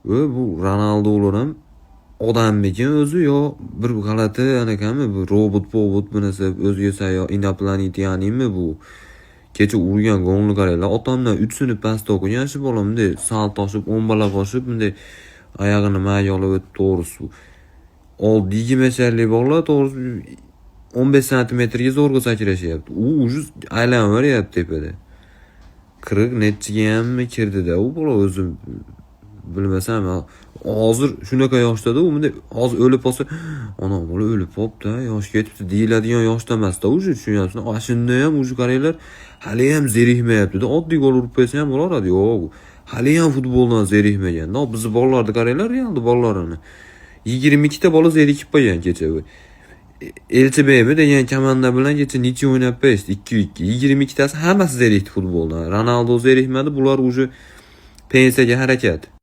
Va bu Ronaldolar ham odammikin o'zi yo bir g'alati anaqami bu robot bu narsa o'ziga sayo inoplanityannimi bu. Kecha urgan golni qaranglar. Otamdan 3 sinf pastda o'qigan shu bolamda sal toshib, o'mbalab oshib, bunday oyog'ini mayolab o'tib to'g'risi. Oldi 20 metrlik bog'lar to'g'risi 15 santimetrga zo'rg'a sachrashyapti. U ujuz aylanib tepada. 40 nechiga hammi kirdi-da. U bola o'zim bilmasam, hozir shunaqa yoshda-da, u bunday hozir o'lib qolsa, ana bola o'lib qopti, yosh ketibdi deyiladigan yoshda emas-da, ujuz tushunyapsizmi? Ashunda ham ujuz qaranglar, hali ham zerikmayapti-da. Oddiy gol urib qo'ysa ham bo'lardi. Yo'q, hali ham futboldan zerikmagan-da. Bizni bolalarni qaranglar, Realni bolalarini. 22 ta bola zerikib qo'ygan kecha bu. Elchibeymi degan komanda bilan kecha necha o'ynab qo'yishdi? 2-2. 22 tasi hammasi zerikdi futboldan. Ronaldo zerikmadi, bular uje pensiyaga harakat.